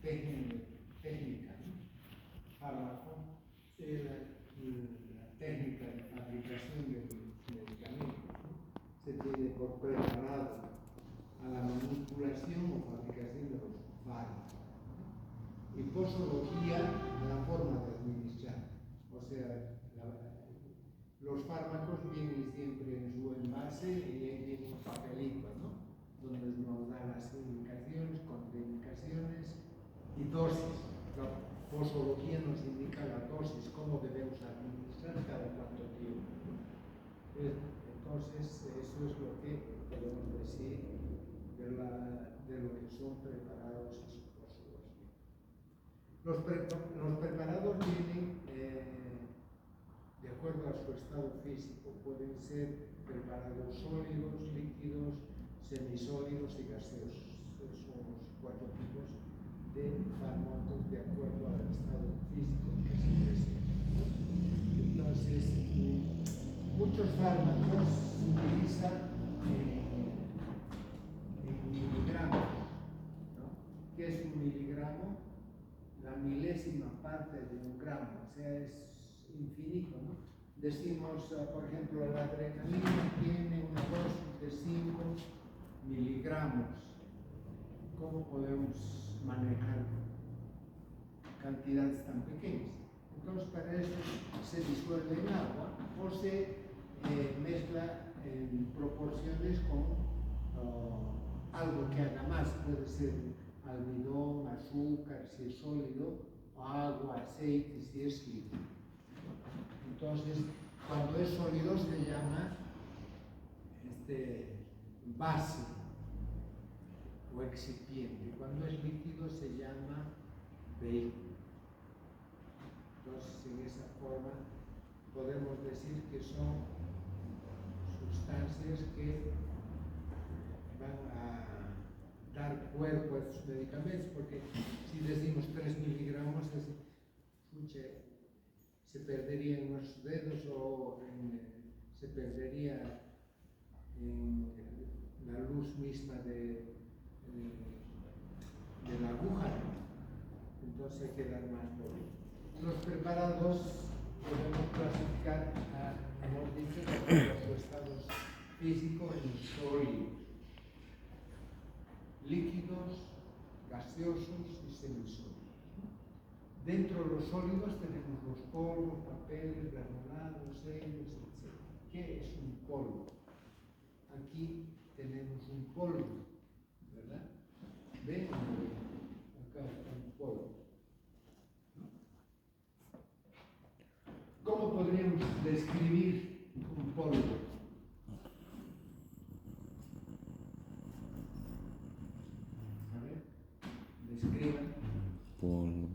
técnica, ¿no? Fármaco, la técnica de fabricación de medicamentos, ¿no? Se tiene por preparado a la manipulación o fabricación de los fármacos, ¿no? Y posología, la forma de administrar. O sea, los fármacos vienen siempre en su envase y ahí viene un papelito, ¿no? Donde nos dan las indicaciones, contraindicaciones y dosis. La posología nos indica la dosis, cómo debemos administrar cada cuánto tiempo. Entonces, eso es lo que podemos decir de lo que son preparados y su posología. Los preparados vienen de acuerdo a su estado físico, pueden ser preparados sólidos, líquidos, semisólidos y gaseosos. Esos son los 4 tipos de fármacos de acuerdo al estado físico que se presenta. Entonces, muchos fármacos se utilizan en miligramos, ¿no? ¿Qué es un miligramo? La milésima parte de un gramo, o sea, es infinito, ¿no? Decimos, por ejemplo, la adrenalina tiene una dosis de 5 miligramos. ¿Cómo podemos manejar cantidades tan pequeñas? Entonces, para eso se disuelve en agua o se mezcla en proporciones con algo que haga más. Puede ser almidón, azúcar, si es sólido, agua, aceite, si es líquido. Entonces, cuando es sólido se llama base o excipiente. Cuando es líquido se llama vehículo. Entonces, en esa forma podemos decir que son sustancias que van a dar cuerpo a estos medicamentos, porque si decimos 3 miligramos, se perderían nuestros dedos o se perdería en la luz misma de la aguja, entonces hay que dar más dosis. Los preparados podemos clasificar, hemos dicho, de acuerdo a su estado físico en sólidos, líquidos, gaseosos y semisólidos. Dentro de los sólidos tenemos los polvos, papeles, granulados, sellos, etc. ¿Qué es un polvo? Aquí tenemos un polvo, ¿verdad? ¿Ven? Acá está un polvo. ¿Cómo podríamos describir un polvo? A ver, describan. Polvo.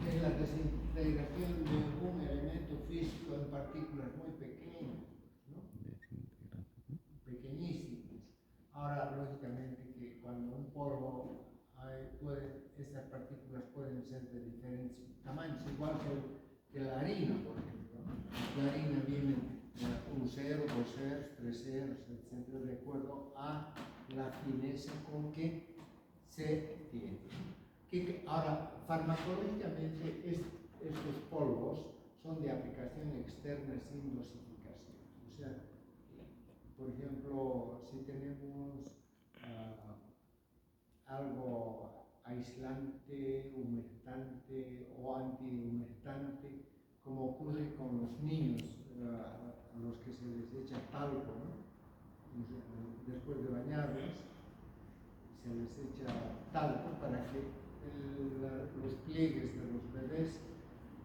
Es la desintegración de un elemento físico en partículas muy pequeñas, ¿no? Pequeñísimas. Ahora, lógicamente, que cuando un polvo estas partículas pueden ser de diferentes tamaños, igual que la harina, por ejemplo, ¿no? La harina viene de 1 0, 2 ceros, 3 ceros, etc., de acuerdo a la fineza con que se tiene. Ahora, farmacológicamente, estos polvos son de aplicación externa sin dosificación. O sea, por ejemplo, si tenemos algo aislante, humectante o antihumectante, como ocurre con los niños, a los que se les echa talco, ¿no? Después de bañarlos, se les echa talco para que los pliegues de los bebés,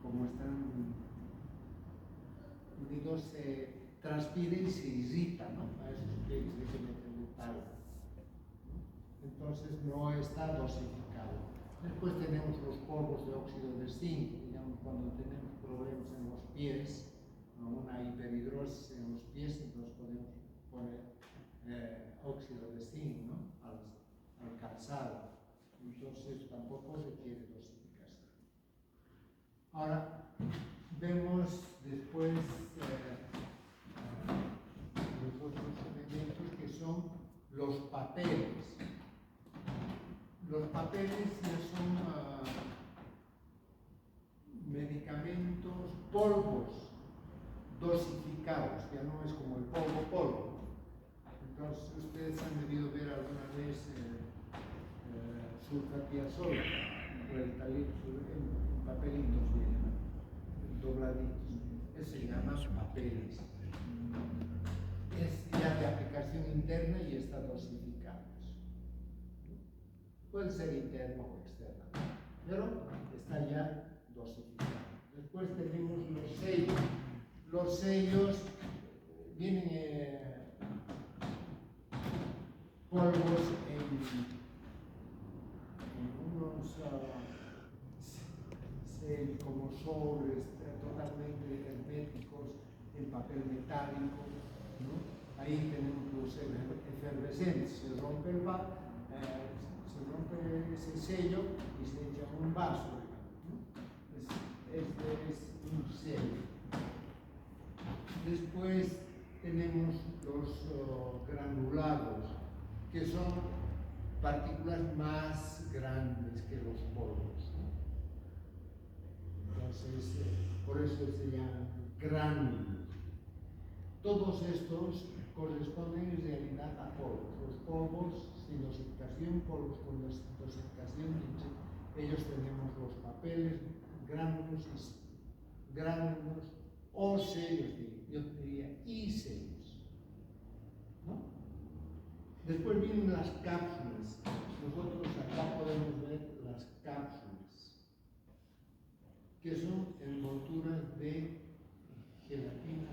como están unidos, se transpiren y se irritan, ¿no? A esos pliegues hay que meterle talco. Entonces no está dosificado. Después tenemos los polvos de óxido de zinc, digamos, cuando tenemos problemas en los pies, una hiperhidrosis en los pies, entonces podemos poner óxido de zinc, ¿no? al calzado. Entonces tampoco requiere dosificación. Ahora vemos después los papeles. Los papeles ya son medicamentos, polvos dosificados, ya no es como el polvo. Entonces ustedes han debido ver alguna vez sulfatiazol, en papelitos bien, dobladitos. Eso se llama papeles. Es ya de aplicación interna y está dosificado. Puede ser interno o externo, pero está ya dosificado. Después tenemos los sellos. Los sellos vienen polvos en unos sellos como sobres totalmente herméticos, en papel metálico, ¿no? Ahí tenemos los efervescentes. Se rompe ese sello y se echa en un vaso, ¿no? Este es un sello. Después tenemos los granulados, que son partículas más grandes que los polvos, ¿no? Entonces, por eso se llaman gránulos. Todos estos corresponden en realidad a polvos. Los polvos sin dosificación, polvos con dosificación, ellos tenemos los papeles, gránulos o sellos, yo diría, y sellos, ¿no? Después vienen las cápsulas. Nosotros acá podemos ver las cápsulas, que son envolturas de gelatina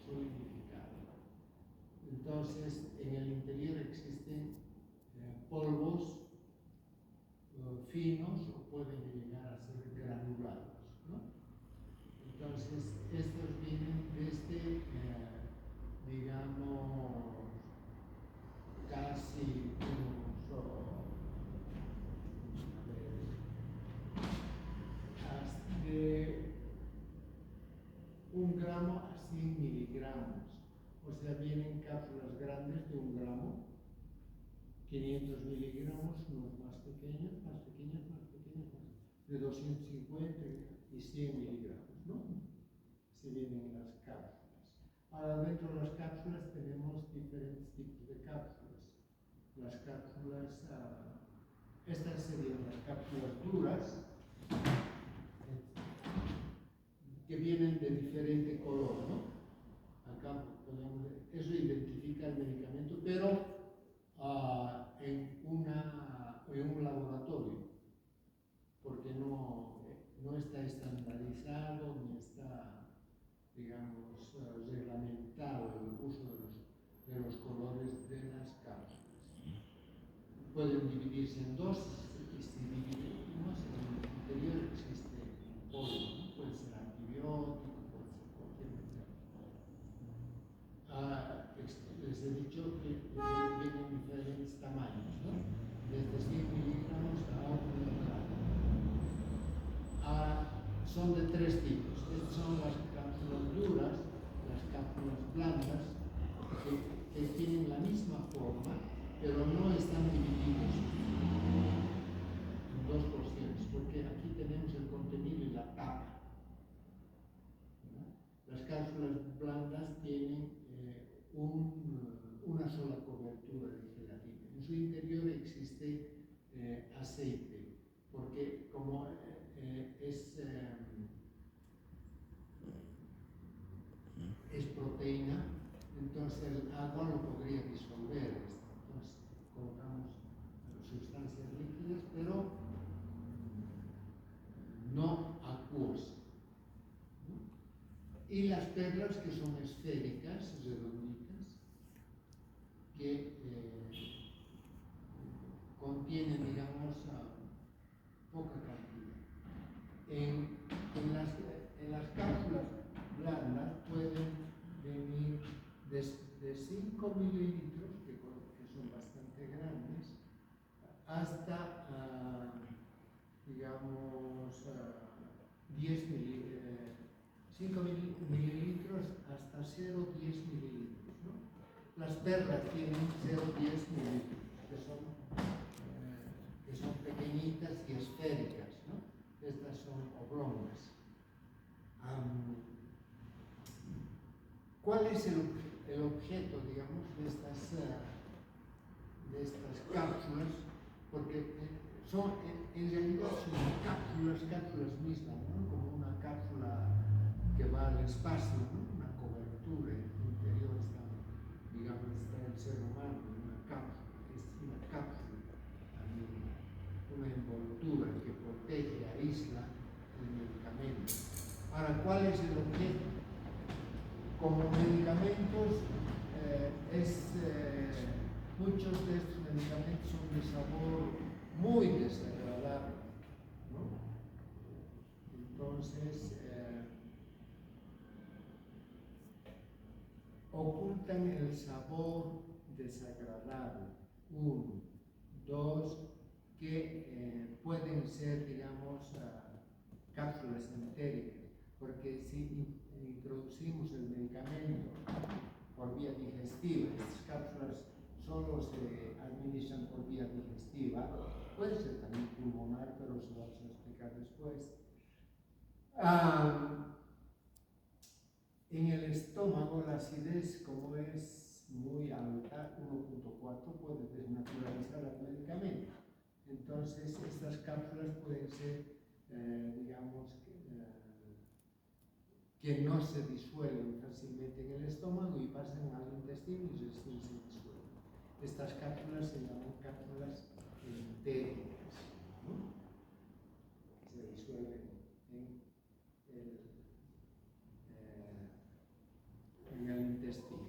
solidificada. Entonces, en el interior existen polvos finos o pueden llegar a ser granulados, ¿no? Entonces, estos vienen desde, digamos, casi de 1 gramo a 100 miligramos. O sea, vienen cápsulas grandes de 1 gramo, 500 miligramos, unos más pequeños, de 250 y 100 miligramos, ¿no? Se vienen las cápsulas. Ahora, dentro de las cápsulas tenemos diferentes tipos de cápsulas. Las cápsulas, estas serían las cápsulas duras, que vienen de diferente color, ¿no? Acá podemos ver, eso identifica el medicamento, pero en un laboratorio, porque no está estandarizado ni está, digamos, reglamentado el uso de los colores de las cápsulas. Pueden dividirse en dos, y si dividimos, en el interior existe polvo, ¿no? Puede ser antibiótico, puede ser cualquier medicamento. Les he dicho que vienen diferentes tamaños, ¿no? Desde 100 miligramos a 1 gramo. Son de 3 tipos. Estas son las cápsulas duras, las cápsulas blandas, que tienen la misma forma, pero no están divididos en 2 porciones, porque aquí tenemos el contenido y la tapa, ¿verdad? Las cápsulas blandas tienen una sola cobertura de gelatina. En su interior existe aceite, porque como es proteína, entonces el agua lo podría disolver. Entonces colocamos sustancias líquidas, pero no acuosas, ¿no? Y las perlas, que son esféricas, redonditas, que contienen, digamos, poca cantidad. En las cápsulas blandas pueden venir desde 5 mililitros, que son bastante grandes, hasta, digamos, 5 mililitros hasta 0,10 mililitros, ¿no? Las perlas tienen 0,10 mililitros, que son pequeñitas y esféricas, ¿no? Estas son oblongas. ¿Cuál es el objeto, digamos, de estas cápsulas? Porque son, en realidad son cápsulas mismas, ¿no? Como una cápsula que va al espacio, ¿no? Una cobertura interior está, digamos, está el ser humano, una cápsula, también una envoltura que protege, aísla el medicamento. Ahora, ¿cuál es el objeto? Como medicamentos, muchos de estos medicamentos son de sabor muy desagradable, ¿no? Entonces, ocultan el sabor desagradable. 1, 2, que pueden ser, digamos, cápsulas entéricas, porque si introducimos el medicamento por vía digestiva, estas cápsulas solo se administran por vía digestiva, puede ser también pulmonar, pero eso lo vamos a explicar después. En el estómago la acidez, como es muy alta, 1.4, puede desnaturalizar el medicamento. Entonces estas cápsulas pueden ser, digamos, que no se disuelven fácilmente en el estómago y pasan al intestino y recién se disuelven. Estas cápsulas se llaman cápsulas entéricas, ¿no? Se disuelven en el intestino.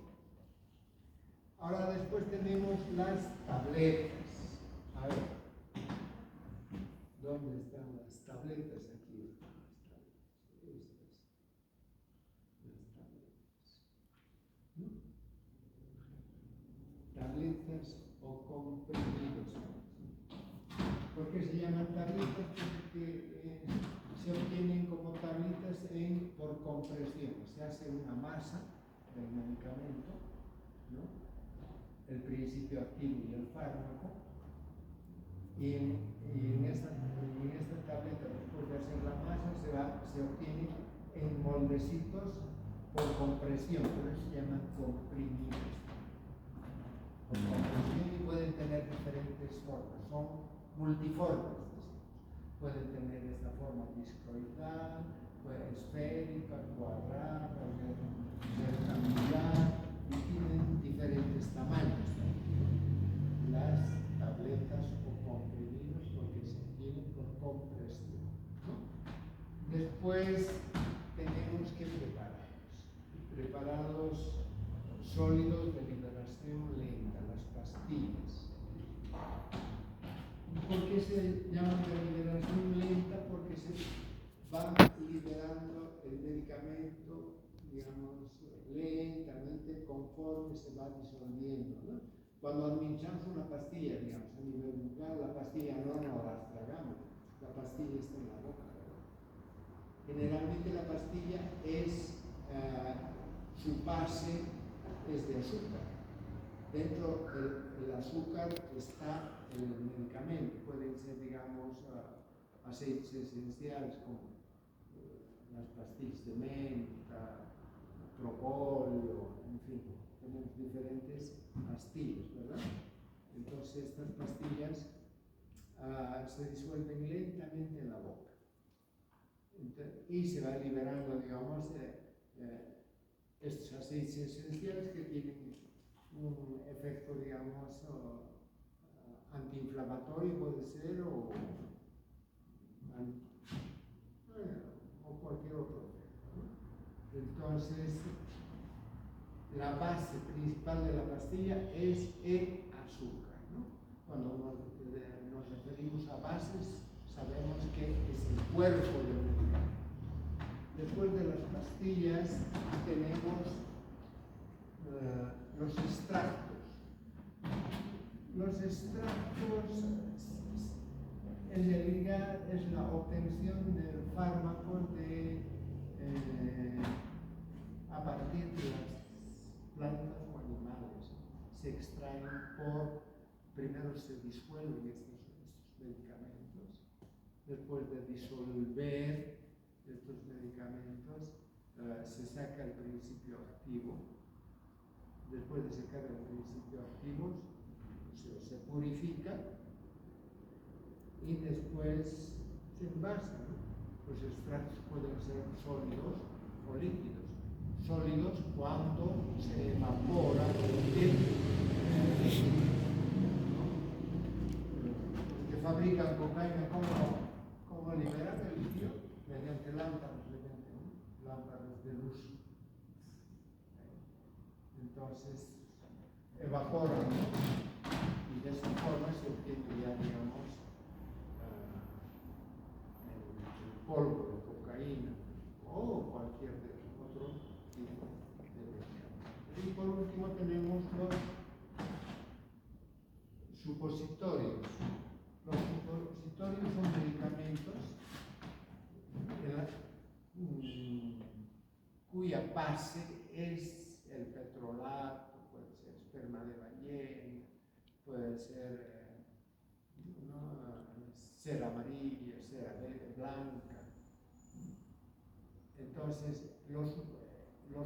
Ahora después tenemos las tabletas. A ver, ¿dónde están las tabletas aquí? Tabletas o comprimidos. ¿Por qué se llaman tabletas? Porque se obtienen como tabletas por compresión. Se hace una masa del medicamento, ¿no? El principio activo y el fármaco. Y en esta tableta, después de hacer la masa, se obtiene en moldecitos por compresión, por eso se llaman comprimidos. Por compresión, y pueden tener diferentes formas, son multiformes, pueden tener esta forma discoidal, esférica, cuadrada, rectangular, y tienen diferentes tamaños. Las tabletas o comprimidos, porque se obtienen por compresión, ¿no? Después tenemos que preparados sólidos de liberación lenta, las pastillas. ¿Por qué se llaman de liberación lenta? Porque se va liberando el medicamento, digamos, lentamente conforme se va disolviendo, ¿no? Cuando administramos una pastilla, digamos, a nivel bucal, la pastilla no nos la tragamos, la pastilla está en la boca, ¿verdad? Generalmente la pastilla su base es de azúcar. Dentro del azúcar está el medicamento, pueden ser, digamos, aceites esenciales como las pastillas de menta, propóleo, en fin, tenemos diferentes pastillas, ¿verdad? Entonces estas pastillas se disuelven lentamente en la boca. Y se va liberando, digamos, estos aceites esenciales que tienen un efecto, digamos, antiinflamatorio, puede ser, o cualquier otro efecto, ¿no? Entonces, la base principal de la pastilla es el azúcar, ¿no? Cuando nos referimos a bases, sabemos que es el cuerpo del medicamento. Después de las pastillas tenemos los extractos. Los extractos en realidad es la obtención del fármaco a partir de las plantas o animales. se extraen primero se disuelven estos medicamentos, después de disolver estos medicamentos se saca el principio activo, después de sacar el principio activo se purifica y después se envasa, ¿no? Los extractos pueden ser sólidos o líquidos. Sólidos cuando se evapora el líquido, ¿no? Los que fabrican cocaína, ¿cómo liberan el líquido? Mediante lámparas, ¿no? Lámparas de luz. Entonces, evaporan, ¿no? Y de esa forma se obtiene ya, digamos, el polvo de cocaína o cualquier otro tipo de medicamento. Y por último tenemos los supositorios. Los supositorios son medicamentos cuya base es el petrolato, puede ser esperma de ballena, puede ser cera amarilla, cera blanca. Entonces, los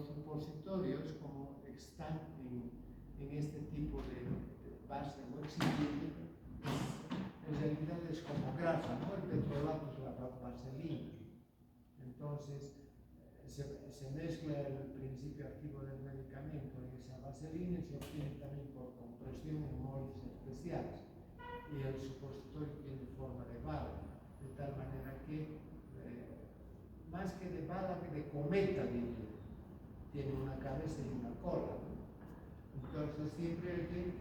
supositorios, como están en este tipo de base no excipiente, en realidad es como grasa, ¿no? El petrolato es la vaselina. Entonces, se mezcla el principio activo del medicamento en esa vaselina y se obtiene también por compresión en moldes especiales. Y el supositorio tiene forma de bala, de tal manera que, más que de bala, que de cometa, diría, tiene una cabeza y una cola, ¿no? Entonces siempre hay que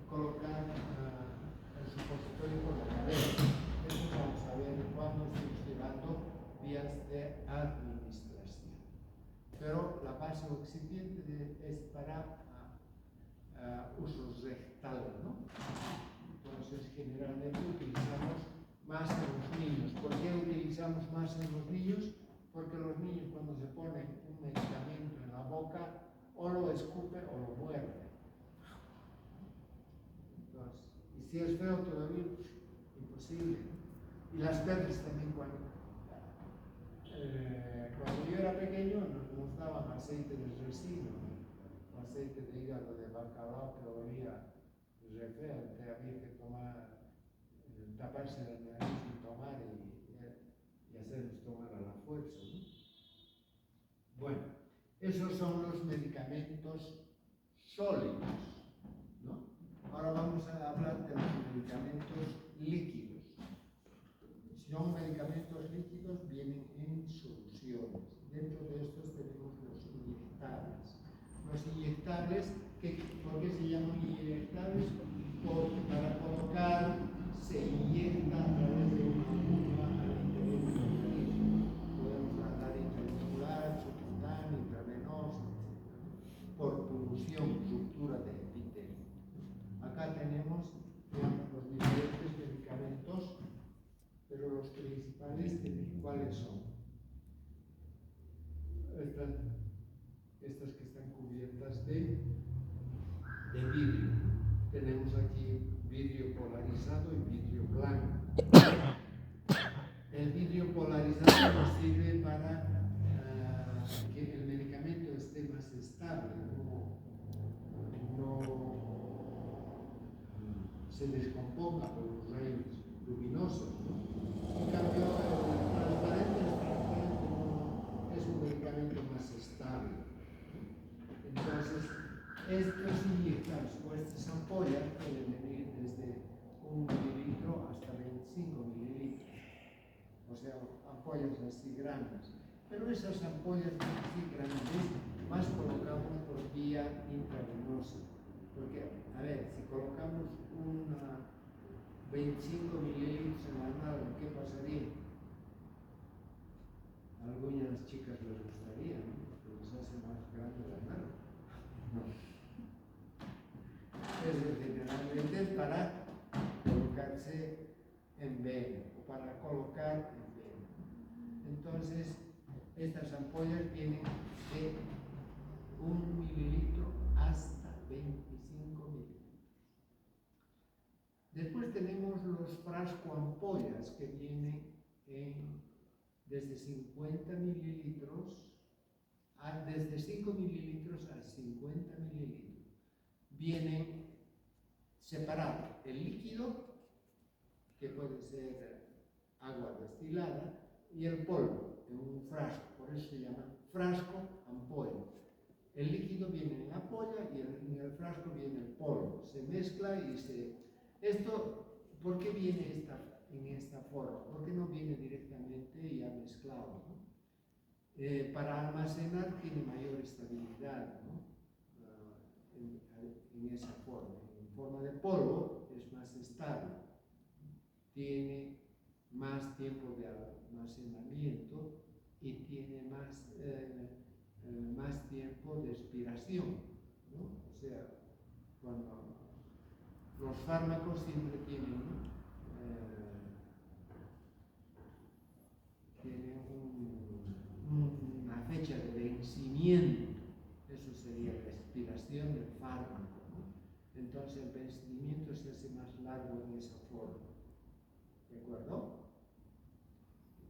colocar el supositorio por la cabeza. Eso vamos a ver cuando estamos llevando vías de administración. Pero la base excipiente es para uso rectal, ¿no? Entonces generalmente utilizamos más en los niños. ¿Por qué utilizamos más en los niños? Porque los niños cuando se ponen un medicamento en la boca o lo escupen o lo muerden. Entonces, y si es feo todavía, pues, imposible, ¿no? Y las perras también cuando yo era pequeño nos daban aceite de resino, ¿no? Aceite de hígado de bacalao que olía re feo, que había que tomar, taparse la nariz y tomar y hacernos tomar a la fuerza, ¿no? Bueno, esos son los medicamentos sólidos, ¿no? Ahora vamos a hablar de los medicamentos líquidos. Si son medicamentos líquidos, vienen en soluciones. Dentro de estos tenemos los inyectables. Los inyectables, ¿por qué se llaman inyectables? Porque para colocar se inyecta a través de una aguja al interior del organismo. Podemos dar intramuscular, subcutáneo, intravenoso, por pulsión, ruptura de epitelio. Acá tenemos, digamos, los diferentes medicamentos, pero los principales, ¿cuáles son? Estas que están cubiertas de vidrio. Tenemos aquí vidrio polarizado y vidrio blanco. El vidrio polarizado nos sirve para que el medicamento esté más estable, no se descomponga por los rayos luminosos, ¿no? En cambio, el transparente es un medicamento más estable. Entonces, estos inyectables o estas ampollas pueden venir desde 1 mililitro hasta 25 mililitros, o sea, ampollas así grandes. Pero esas ampollas así grandes más colocamos por vía intravenosa, porque, a ver, si colocamos 25 mililitros en la nalga, ¿qué pasaría? A algunas chicas les gustaría, ¿no? Porque les hace más grande la nalga. No. Es generalmente es para colocarse en vena o para colocar en vena. Entonces, estas ampollas vienen de 1 mililitro hasta 25 mililitros. ampollas que vienen desde 50 mililitros, desde 5 mililitros a 50 mililitros. Vienen separados el líquido, que puede ser agua destilada, y el polvo en un frasco, por eso se llama frasco ampolla. El líquido viene en la ampolla y en el frasco viene el polvo, se mezcla y se... Esto, ¿por qué viene en esta forma? ¿Por qué no viene directamente ya mezclado, ¿no? Para almacenar tiene mayor estabilidad, ¿no? En esa forma. En forma de polvo es más estable, tiene más tiempo de almacenamiento y tiene más tiempo de expiración, ¿no? O sea, cuando los fármacos siempre tienen una fecha de vencimiento, eso sería la expiración del fármaco, ¿no? Entonces el vencimiento se hace más largo en esa forma, ¿de acuerdo?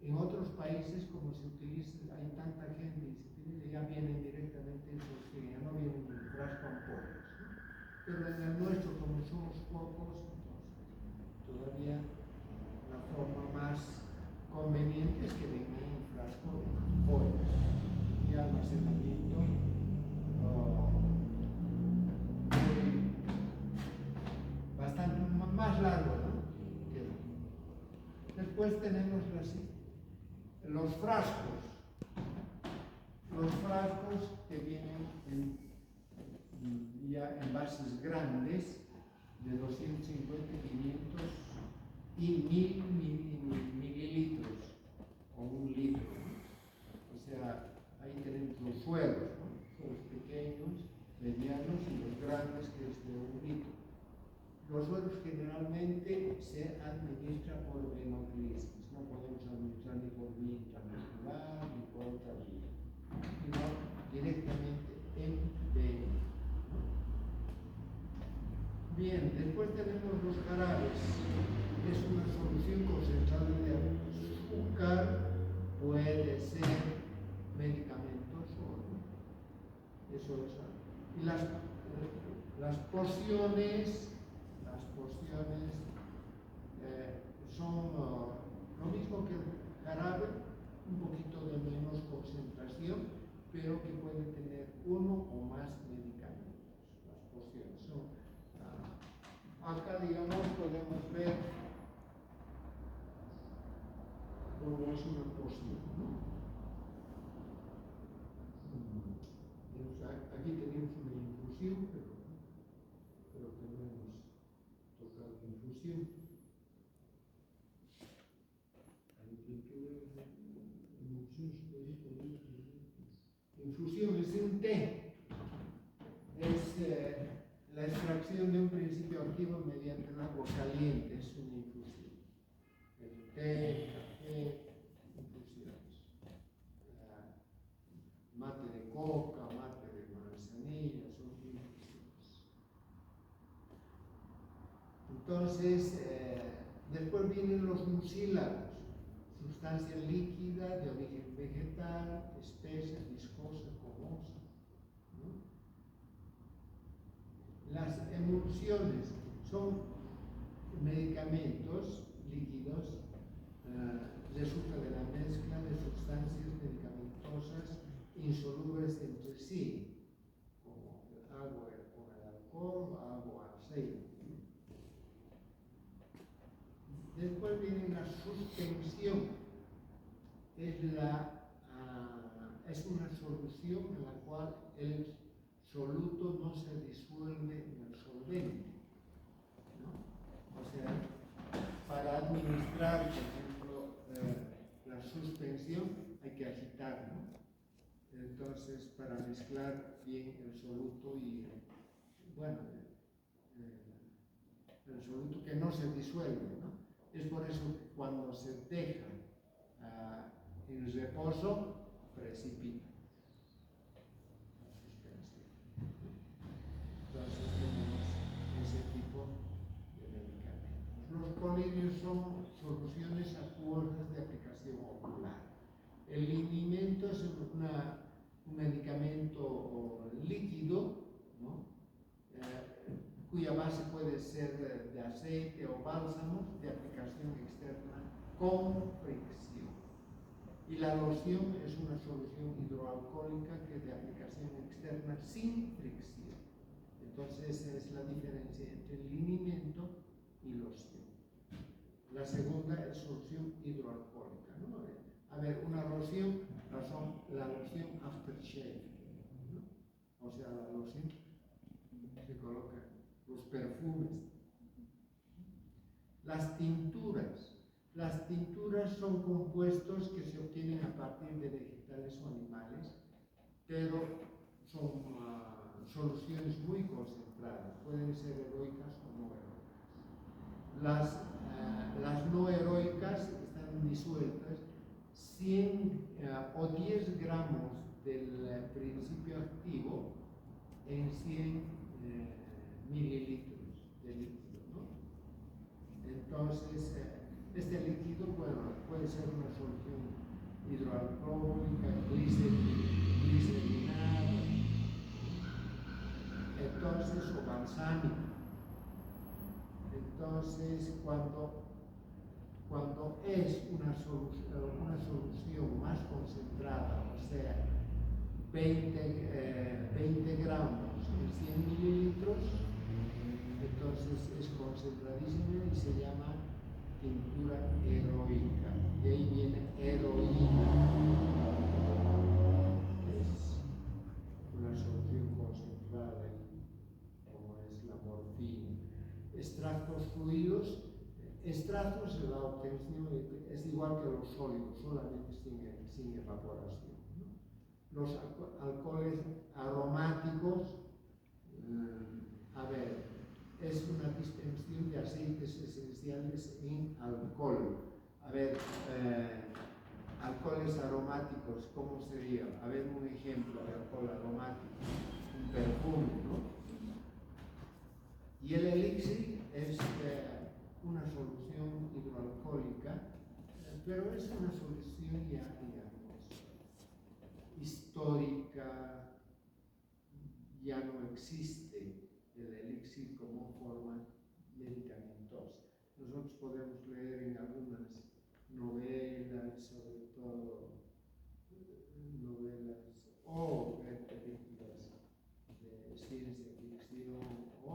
En otros países, como se utiliza, hay tanta gente y se utiliza, ya vienen directamente esos que ya no vienen en frasco ampollas, ¿no? Pero en el nuestro, como somos pocos, entonces todavía la forma más conveniente es que vengan en frasco de ampollas y almacenamiento bastante más largo, ¿no? Después tenemos los frascos que vienen ya en bases grandes de 250, 500 y 1000 mililitros o 1 litro, ¿no? O sea, ahí tenemos los sueros, ¿no? Los pequeños, medianos y los grandes, que es de 1 litro. Los sueros generalmente se administran por venoclisis, no podemos administrar ni por vía intramuscular ni por otra vía, sino directamente en vena. Bien, después tenemos los jarabes. Es una solución concentrada de azúcar, puede ser medicamentoso, ¿no? Eso es. Y las pociones son lo mismo que el jarabe, un poquito de menos concentración, pero que pueden tener uno o más medicamentos. Las pociones son, acá digamos podemos ver cómo es una poción, ¿no? Aquí tenemos una infusión, pero que no hemos tocado infusión. Infusión es un té, es la extracción de un principio activo mediante el agua caliente, es una infusión. El té, café, infusiones. Mate de coca, mate de manzanilla, son infusiones. Entonces, después vienen los mucílagos, sustancia líquida de origen vegetal, espesa, viscosa, jugosa, ¿no? Las emulsiones son medicamentos líquidos, resulta de la mezcla de sustancias medicamentosas insolubles entre sí, como el agua con el alcohol, agua, aceite. Después viene la suspensión. Es una solución en la cual el soluto no se disuelve en el solvente, ¿no? O sea, para administrar, por ejemplo, la suspensión hay que agitar, ¿no? Entonces, para mezclar bien el soluto y, bueno, el soluto que no se disuelve, ¿no? Es por eso que cuando se deja en reposo, precipita la suspensión. Entonces tenemos ese tipo de medicamentos. Los colibrios son soluciones aplicación ocular. El linimento es un medicamento líquido, ¿no? Cuya base puede ser de aceite o bálsamo de aplicación externa con fricción. Y la loción es una solución hidroalcohólica que es de aplicación externa sin fricción. Entonces esa es la diferencia entre linimento y loción. La segunda es solución hidroalcohólica, ¿no? A ver, una loción, la loción aftershave, ¿no? O sea, la loción se coloca, los perfumes. Las tinturas son compuestos que se obtienen a partir de vegetales o animales, pero son soluciones muy concentradas, pueden ser heroicas o no heroicas. Las no heroicas están disueltas 100 o 10 gramos del principio activo en 100 mililitros de líquido, ¿no? Entonces, este líquido puede ser una solución hidroalcohólica, glicerinada, entonces, o balsámica. Entonces, cuando es una solución más concentrada, o sea, 20 gramos en 100 mililitros, entonces es concentradísima y se llama tintura heroica. De ahí viene heroína. Es una solución concentrada como es la morfina. Extractos fluidos. Extractos de la obtención es igual que los sólidos, solamente sin evaporación, ¿no? Los alcoholes aromáticos, a ver, es una distinción de aceites esenciales en alcohol. A ver, alcoholes aromáticos, ¿cómo sería? A ver, un ejemplo de alcohol aromático, un perfume, ¿no? Y el elixir es una solución hidroalcohólica, pero es una solución ya, digamos, histórica, ya no existe el elixir como forma medicamentosa. Nosotros podemos leer en algunas novelas, sobre todo novelas o películas de ciencia ficción o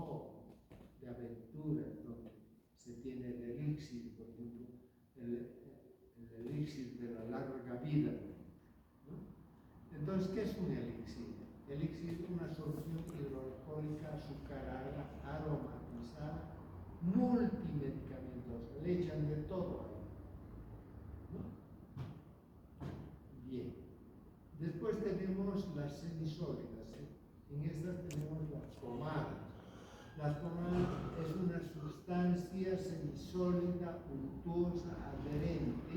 de aventuras, donde se tiene el elixir, por ejemplo, el elixir de la larga vida, ¿no? Entonces, ¿qué es un elixir? Elixir es una solución hidroalcohólica azucarada, aromatizada, multimedicamentosa, le echan de todo ahí, ¿no? Bien. Después tenemos las semisólidas, en estas tenemos las pomadas. Las pomadas es una sustancia semisólida, untuosa, adherente,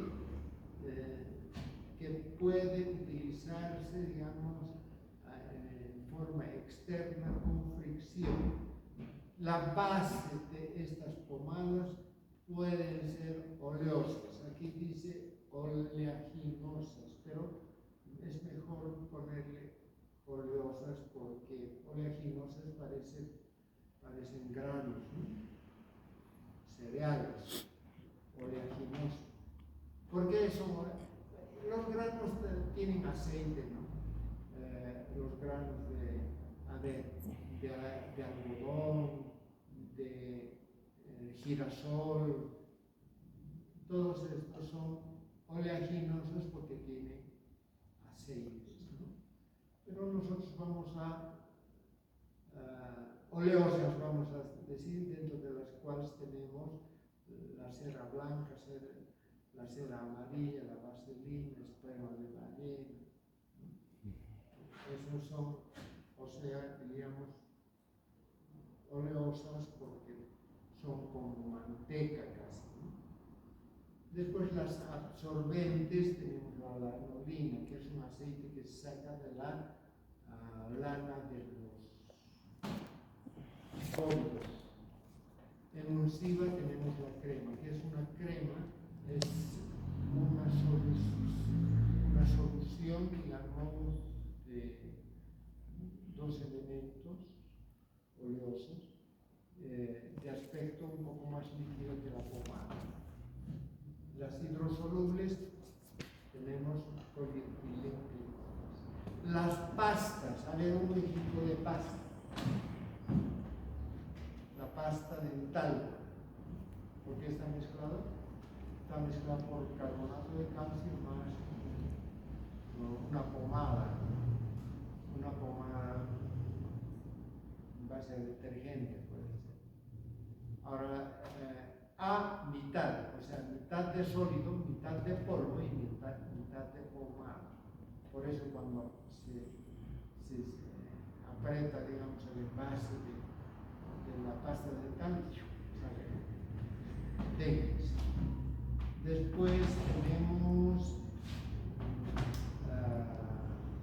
que puede utilizarse, digamos, en forma externa con fricción. La base de estas pomadas pueden ser oleosas. Aquí dice oleaginosas, pero es mejor ponerle oleosas porque oleaginosas parecen granos, ¿no? Cereales, oleaginosos. ¿Por qué son? Los granos tienen aceite, ¿no? Los granos de algodón, de girasol, todos estos son oleaginosos porque tienen aceites, ¿no? Pero nosotros vamos a oleosas, vamos a decir, dentro de las cuales tenemos la cera blanca, la cera amarilla, la vaselina, esperma de ballena. Esos son, o sea, digamos, oleosas porque son como manteca casi, ¿no? Después las absorbentes, tenemos la lanolina, que es un aceite que se saca de la lana de los polvos. Emulsiva tenemos la crema, que es una crema, es una solución, digamos, de dos elementos oleosos de aspecto un poco más líquido que la pomada. Las hidrosolubles tenemos polietilenglicol. Las pastas, a ver un ejemplo de pasta. La pasta dental. ¿Por qué está mezclado? Está mezclado por carbonato de calcio más una pomada en base a detergente, puede ser. Ahora, a mitad, o sea, mitad de sólido, mitad de polvo y mitad de pomada. Por eso cuando se aprieta, digamos, el envase de la pasta dental, sale dengue. Después tenemos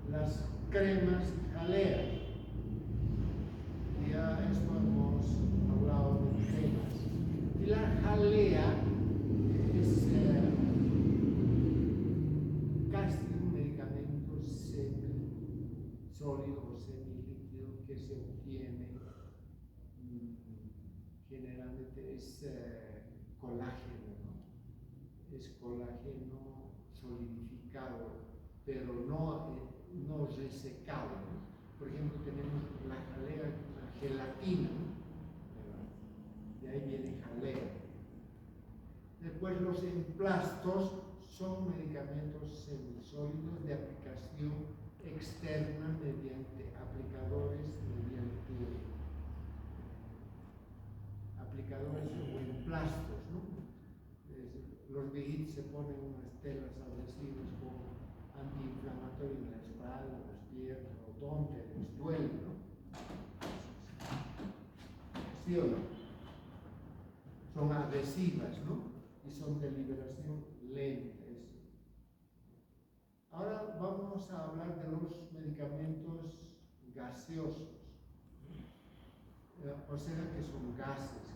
las cremas jaleas. Ya esto hemos hablado de cremas. Y la jalea es casi un medicamento semisólido o semilíquido que se obtiene, generalmente es colágeno, ¿no? Es colágeno solidificado, pero no resecado, ¿no? Por ejemplo, tenemos la jalea, la gelatina, ¿no? De ahí viene jalea. Después los emplastos son medicamentos semisólidos de aplicación externa mediante aplicadores, o emplastos, ¿no? Los viejitos se ponen unas telas adhesivas como antiinflamatorio en la espalda, las piernas, o donde les duele, ¿no? ¿Sí o no? Son adhesivas, ¿no? Y son de liberación lenta. Ahora vamos a hablar de los medicamentos gaseosos. O sea que son gases.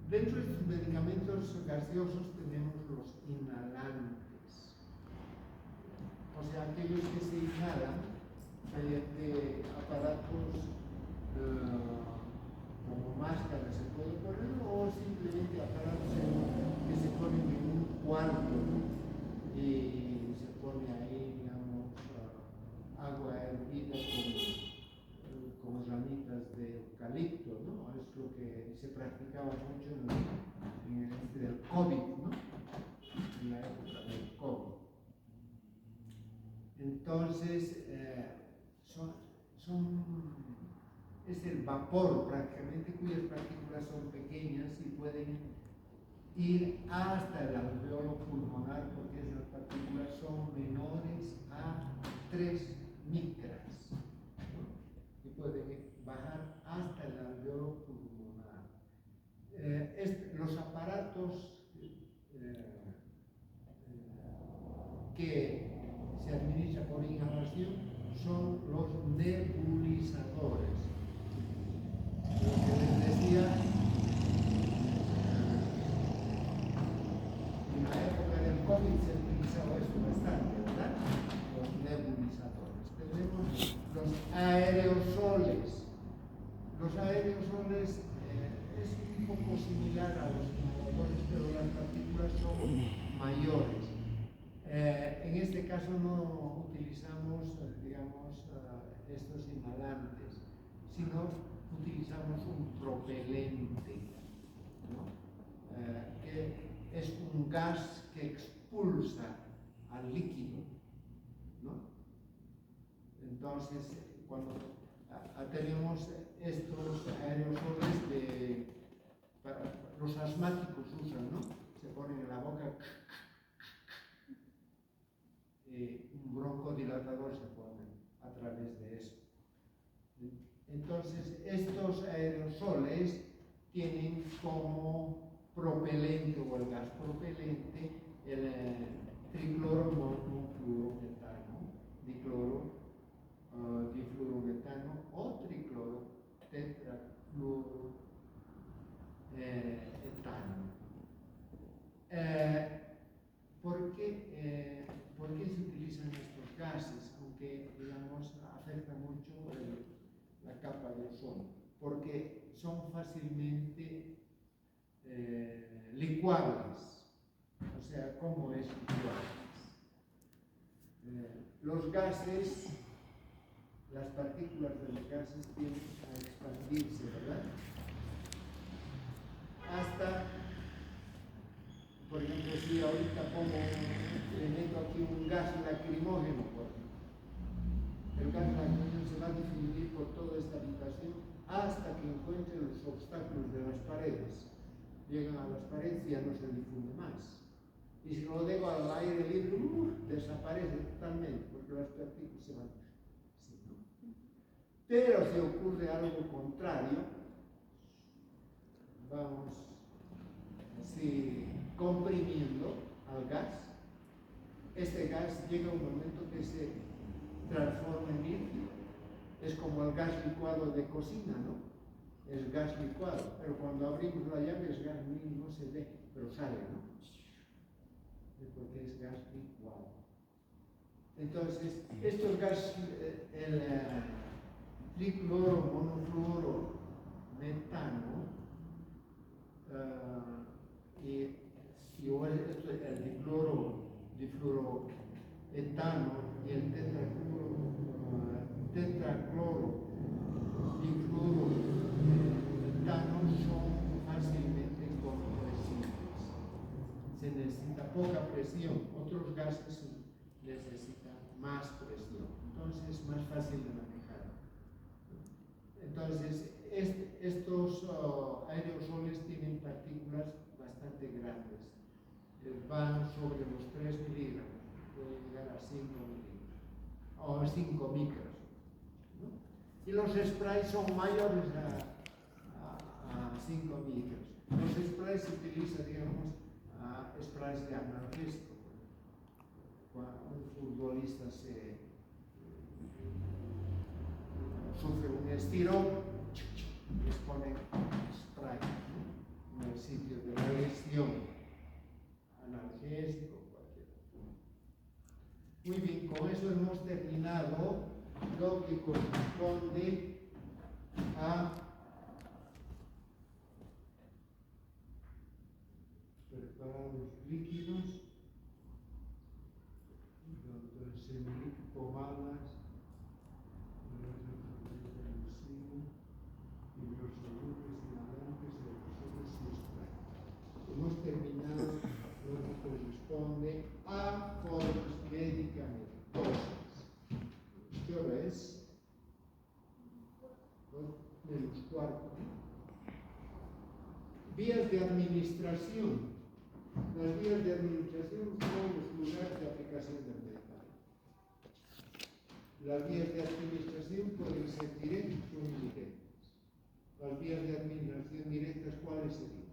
Dentro de los medicamentos gaseosos tenemos los inhalantes. O sea, aquellos que se inhalan mediante aparatos como máscaras se puede poner, o simplemente aparatos que se ponen en un cuarto, ¿no? Y se pone ahí, digamos, agua hervida con ramitas de eucalipto, ¿no? Es lo que se practicaba mucho en el COVID, ¿no? En la época del COVID. Entonces, es el vapor prácticamente, cuyas partículas son pequeñas y pueden ir hasta el alveolo pulmonar, porque esas partículas son menores a 3 micras, ¿no? Y pueden bajar hasta el alveolo pulmonar. Los aparatos que se administran por inhalación son los nebulizadores. Lo que les decía, en la época del COVID se utilizaba esto bastante, ¿verdad? Los nebulizadores. Tenemos los aerosoles. Los aerosoles es un poco similar a los inhaladores, pero las partículas son mayores. En este caso no utilizamos, digamos, estos inhalantes, sino utilizamos un propelente, ¿no? Que es un gas que expulsa al líquido, ¿no? Entonces, cuando tenemos estos aerosoles los asmáticos usan, ¿no? Se ponen en la boca, un broncodilatador se pone a través de eso. Entonces, estos aerosoles tienen como propelente o el gas propelente el tricloromonofluorometano, difluorometano o tricloro tetrafluoroetano. son fácilmente licuables. O sea, ¿cómo es licuables? Los gases, las partículas de los gases tienden a expandirse, ¿verdad? Hasta, por ejemplo, si ahorita le meto aquí un gas lacrimógeno, por ejemplo, el gas lacrimógeno se va a difundir por toda esta habitación hasta que encuentre los obstáculos de las paredes. Llegan a las paredes y ya no se difunde más. Y si lo dejo al aire libre, desaparece totalmente, porque las partículas se van. Sí, ¿no? Pero si ocurre algo contrario, vamos así comprimiendo al gas. Este gas llega a un momento que se transforma en líquido. Es como el gas licuado de cocina, ¿no? Es gas licuado, pero cuando abrimos la llave es gas mínimo, no se ve, pero sale, ¿no? Porque es gas licuado. Entonces, estos gases, el tricloro, monofluoro, metano, y el difluoroetano y el tetracloro difluoroetano son fácilmente compresibles. Se necesita poca presión, otros gases necesitan más presión, entonces es más fácil de manejar. Entonces, estos aerosoles tienen partículas bastante grandes, van sobre los 3 miligramos, pueden llegar a 5 miligramos, o 5 micros, ¿no? Y los sprays son mayores a 5 micros. Los sprays se utilizan, digamos, sprays de analgésico. Cuando un futbolista sufre un estirón, les ponen spray, ¿no? En el sitio de la lesión, analgésico, cualquier. Muy bien, con eso hemos terminado lo que corresponde a preparar los líquidos, pomadas, hidrosolubles, inhalantes, aerosoles y sprays. Hemos terminado lo que corresponde a formas medicamentosas. ¿Qué hora es? Menos cuarto. Vías de administración. Las vías de administración son los lugares de aplicación del medicamento. Las vías de administración pueden ser directas o indirectas. Las vías de administración directas, ¿cuáles serían?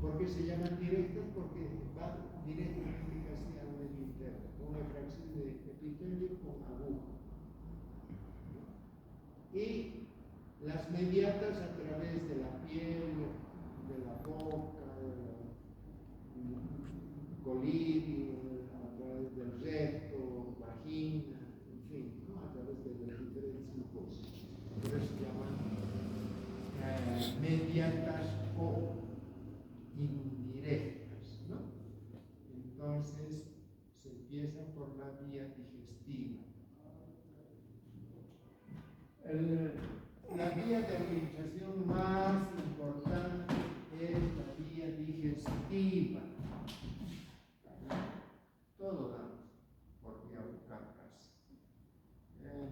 ¿Por qué se llaman directas? Porque van directamente casi al medio interno, con una fracción de epitelio con aguja. Y las mediatas a través de la piel, de la boca, del colirio, a través del recto, vagina, en fin, ¿no? A través de las diferentes mucosas. Por eso se llaman mediatas o indirectas, ¿no? Entonces se empieza por la vía digestiva. La vía de administración más importante es la vía digestiva. Todo damos por vía bucal casi.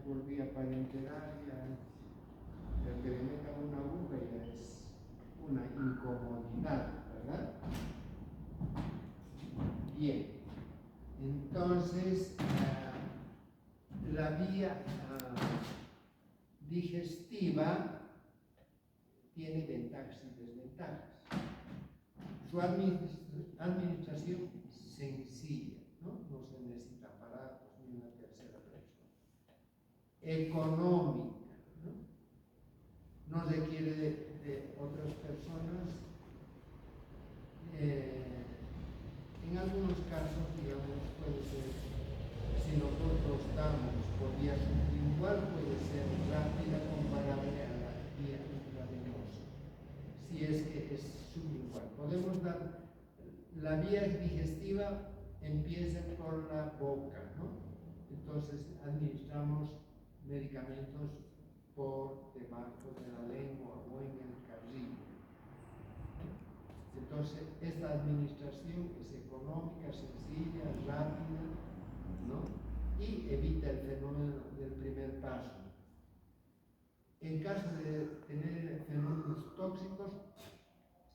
Por vía parenteraria, el que le metan una aguja ya es una incomodidad, ¿verdad? Bien, entonces la vía digestiva tiene ventajas y desventajas. Su administración sencilla, ¿no? No se necesita aparatos ni una tercera persona. Económica, ¿no? No requiere de otras personas. En algunos casos, digamos, puede ser, si nosotros damos por vía sublingual, puede ser rápida, si es que es sublingual. Podemos dar, la vía digestiva empieza por la boca, ¿no? Entonces administramos medicamentos por debajo de la lengua o en el carrillo. Entonces, esta administración es económica, sencilla, rápida, ¿no? Y evita el fenómeno del primer paso. En caso de tener fenómenos tóxicos,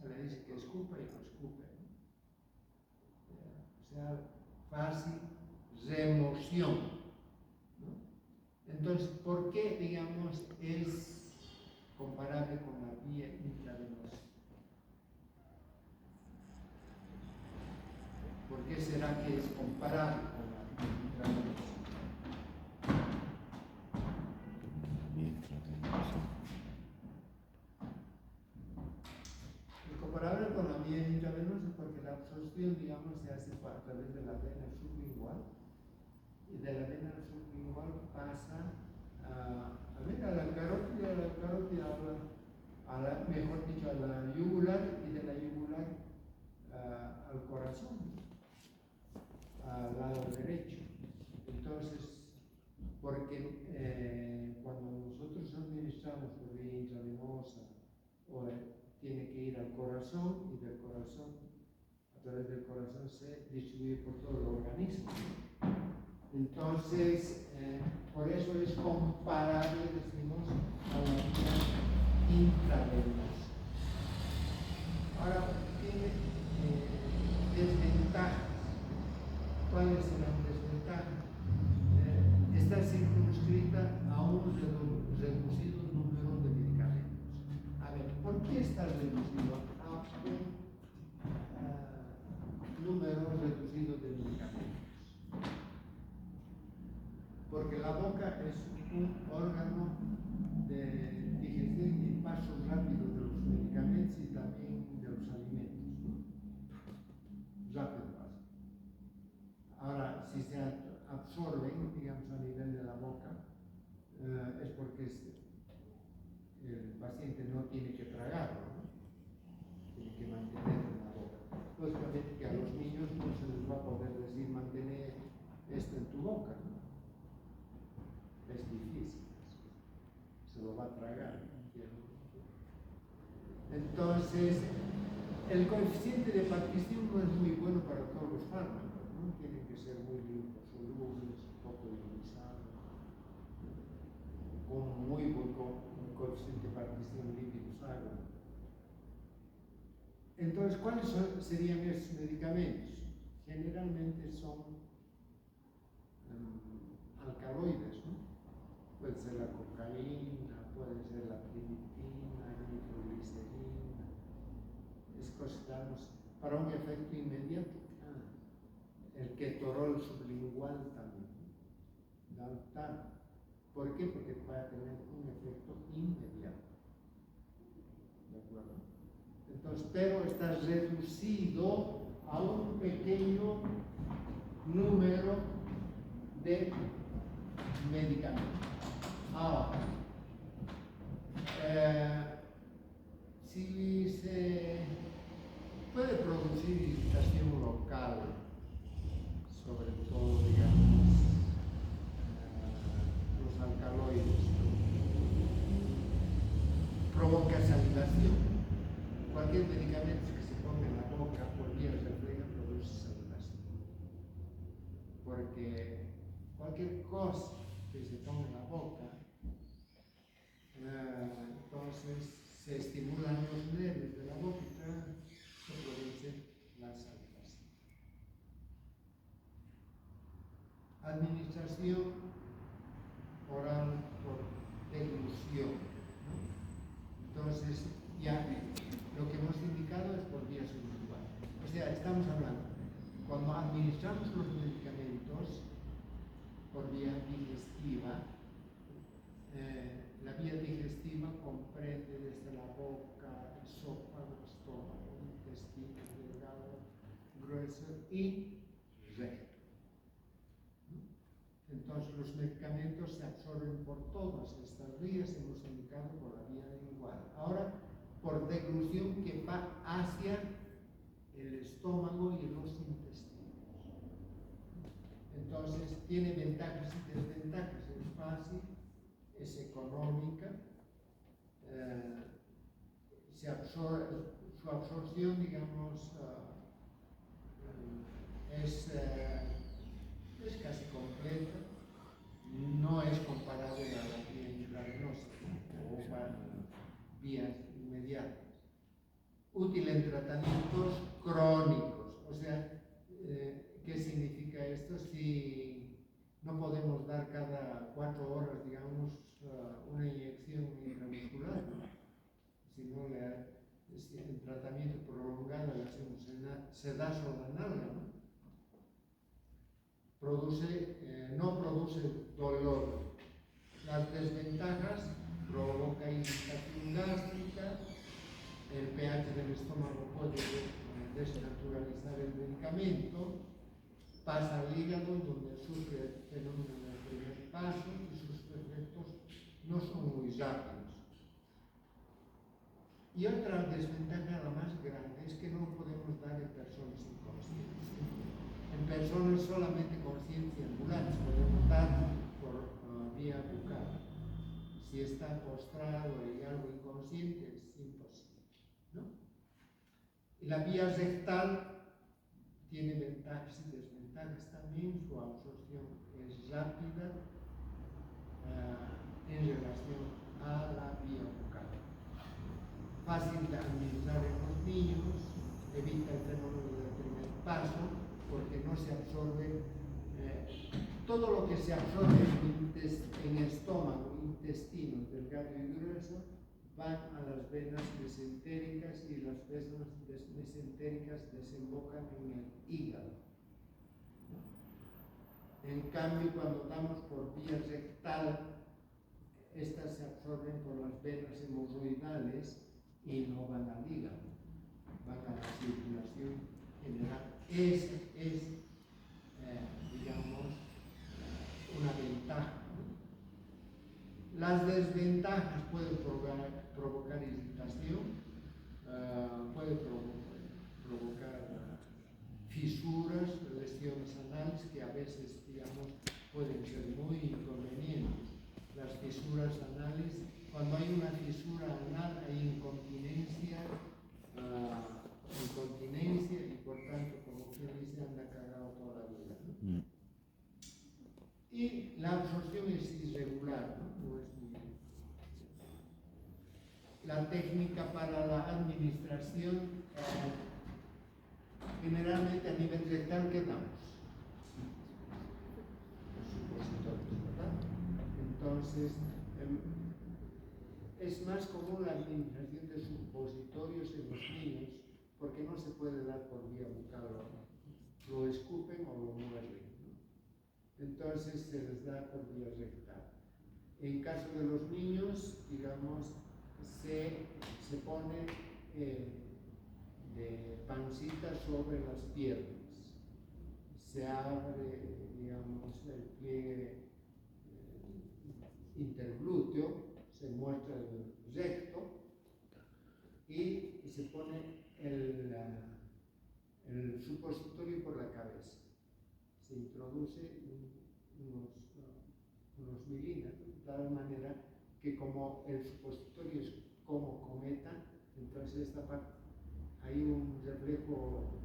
se le dice que escupa y no escupe, ¿no? O sea, fácil remoción, ¿no? Entonces, ¿por qué, digamos, es comparable con la vía intravenosa? ¿Por qué será que es comparable con la vía intravenosa? Es comparable con la vía intravenosa porque la absorción, digamos, se hace a través de la vena sublingual, y de la vena sublingual pasa a la carótida, mejor dicho, a la yugular, y de la yugular al corazón, al lado derecho. Entonces, porque cuando nosotros administramos por vía intravenosa, tiene que ir al corazón, y del corazón, a través del corazón, se distribuye por todo el organismo. Entonces, por eso es comparable, decimos, a la vía intravenosa. Ahora, tiene desventajas. ¿Cuáles serán desventajas? Está circunscrita a un reducido número de medicamentos. A ver, ¿por qué está reducido a un número reducido de medicamentos? Porque la boca es un órgano de digestión y paso rápido de los medicamentos y también de los alimentos, ¿no? Rápido paso. Ahora, si se absorben, digamos, a nivel de la boca, es porque el paciente no tiene que tragarlo, ¿no? Tiene que mantenerlo en la boca. Lógicamente que a los niños no se les va a poder decir mantener esto en tu boca, ¿no? Es difícil, se lo va a tragar. Entonces, el coeficiente de partición no es muy bueno para todos los fármacos, ¿no? Tienen que ser muy liposolubles, poco ionizados, con muy buen coeficiente de partición lípidos-agua. Entonces, ¿cuáles serían esos medicamentos? Generalmente son alcaloides, ¿no? Puede ser la cocaína, puede ser la trinitina, nitroglicerina. Es consideramos para un efecto inmediato. El ketorol sublingual también, Daltan. ¿Por qué? Porque va a tener un efecto inmediato. ¿De acuerdo? Entonces, pero está reducido a un pequeño número de medicamentos. Ahora, si se puede producir irritación local, sobre todo, digamos, los alcaloides, provoca salivación. Cualquier medicamento que se ponga en la boca, cualquier reflejo, produce salivación. Porque cualquier cosa que se ponga en la boca, entonces se estimulan los nervios de la boca y se produce la salivación. Administración oral por deglución, ¿no? Entonces, ya lo que hemos indicado es por vía sublingual. O sea, estamos hablando, cuando administramos los medicamentos por vía digestiva, la vía digestiva comprende desde la boca, esófago, estómago, intestino delgado, grueso y recto. Entonces los medicamentos se absorben por todas estas vías, hemos indicado por la vía lingual. Ahora, por deglución que va hacia el estómago y los intestinos. Entonces tiene ventajas y desventajas, es fácil, es económica, su absorción, digamos, es casi completa, no es comparable a la vía intravenosa o a vías inmediatas. Útil en tratamientos crónicos, o sea, ¿qué significa esto? Si no podemos dar cada 4 horas, digamos, una inyección intramuscular, sino en tratamiento prolongado le hacemos sedazo la nalga, ¿no? No produce dolor. Las desventajas: provoca irritación gástrica, el pH del estómago puede desnaturalizar el medicamento, pasa al hígado donde sufre el fenómeno del primer paso y sus efectos no son muy rápidos. Y otra desventaja, la más grande, es que no podemos dar en personas inconscientes. En personas solamente conscientes y ambulantes podemos dar por vía bucal. Si está postrado y algo inconsciente, es imposible, ¿no? Y la vía rectal tiene ventajas y desventajas también. Su absorción es rápida en relación a la vía bucal. Fácil de administrar en los niños, evita el fenómeno del primer paso porque no se absorbe todo lo que se absorbe en estómago, intestino, delgado y grueso, van a las venas mesentéricas y las venas mesentéricas desembocan en el hígado. En cambio, cuando damos por vía rectal, estas se absorben por las venas hemorroidales y no van al hígado, van a la circulación general. Esa es, digamos, una ventaja. Las desventajas: pueden provocar irritación, puede provocar fisuras, lesiones anales que a veces, digamos, pueden ser muy inconvenientes. Las fisuras anales, cuando hay una fisura anal hay incontinencia y por tanto, como quien dice, anda cagado toda la vida, ¿no? Y la absorción es irregular, ¿no? No es muy bien. La técnica para la administración, generalmente a nivel rectal, ¿qué damos? Los supositorios, ¿verdad? Entonces, es más común la administración de supositorios en los niños porque no se puede dar por vía bucal, lo escupen o lo muerden, ¿no? Entonces se les da por vía rectal. En caso de los niños, digamos, se pone de pancita sobre las piernas, se abre, digamos, el pliegue interglúteo, se muestra el recto y se pone el supositorio por la cabeza. Se introduce unos milímetros, de tal manera que como el supositorio es como cometa, entonces esta parte, hay un reflejo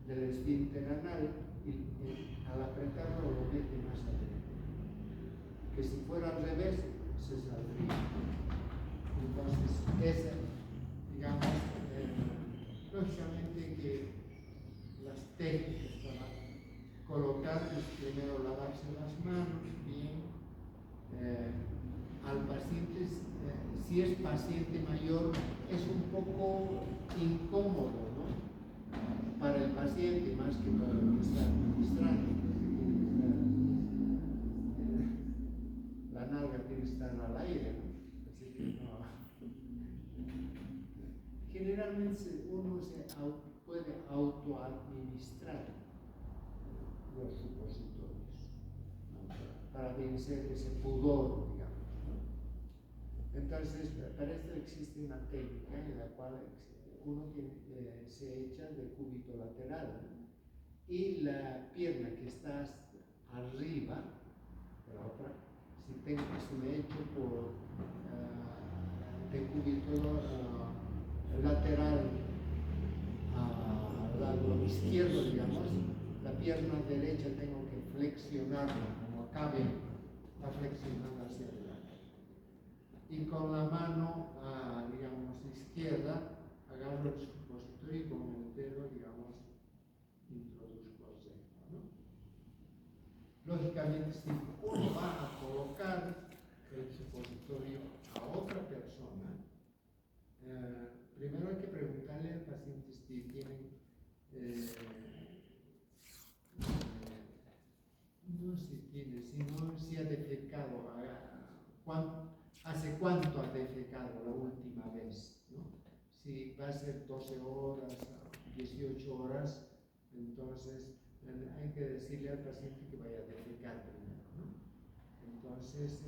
del esfínter anal y al apretarlo lo mete más adentro. Que si fuera al revés, se saldría. Entonces, esa, digamos, lógicamente que las técnicas para colocar es primero lavarse las manos bien. Al paciente, si es paciente mayor, es un poco incómodo, ¿no? Para el paciente más que para el que está administrando. La nalga tiene que estar al aire, ¿no? Así que no. Generalmente uno puede autoadministrar los supositorios, ¿no? Para vencer ese pudor, digamos, ¿no? Entonces, para esto existe una técnica en la cual se echa de cúbito lateral y la pierna que está arriba, la otra, si me echo por de cúbito lateral al lado izquierdo, digamos, la pierna derecha tengo que flexionarla como acabe, está flexionada hacia adelante. Y con la mano, digamos, izquierda, agarro el supositorio y con el dedo, digamos, introduzco el centro, ¿no? Lógicamente, si uno va a colocar el supositorio a otra persona, primero hay que preguntarle al paciente si tienen, no si tiene, sino si ha defecado, hace cuánto ha defecado la última vez, ¿no? Si va a ser 12 horas, 18 horas, entonces hay que decirle al paciente que vaya a defecar primero, ¿no? Entonces,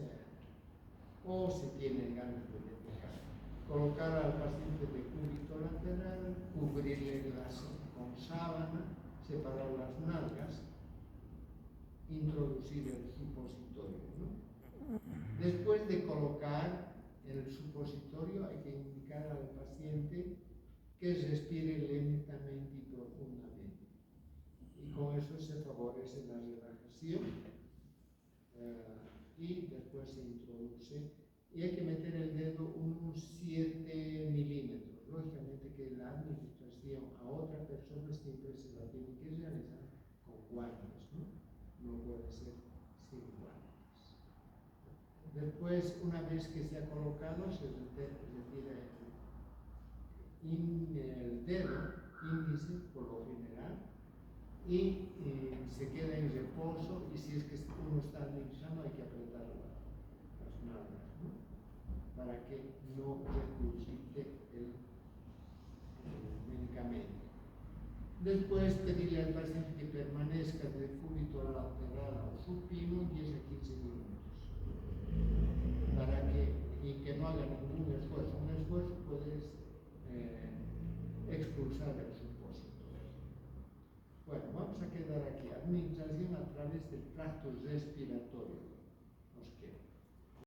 o si tiene ganas de defecar, colocar al paciente de cúbito lateral, cubrirle con sábana, separar las nalgas, introducir el supositorio, ¿no? Después de colocar el supositorio hay que indicar al paciente que respire lentamente y profundamente. Y con eso se favorece la relajación y después se introduce. Y hay que meter el dedo unos 7 milímetros. Lógicamente que la administración a otra persona siempre se la tiene que realizar con guantes, ¿no? No puede ser sin guantes. Después, una vez que se ha colocado, se retira el dedo índice, por lo general, y se queda en reposo, y si es que uno está analizando hay que apretar las nalgas, ¿no? Para que no regurgite el medicamento. Después pedirle al paciente que permanezca de cúbito lateral o supino 10 a 15 minutos, y que no haga ningún esfuerzo. Un esfuerzo puedes expulsar el supositorio. Bueno, vamos a quedar aquí. Administración a través del tracto respiratorio.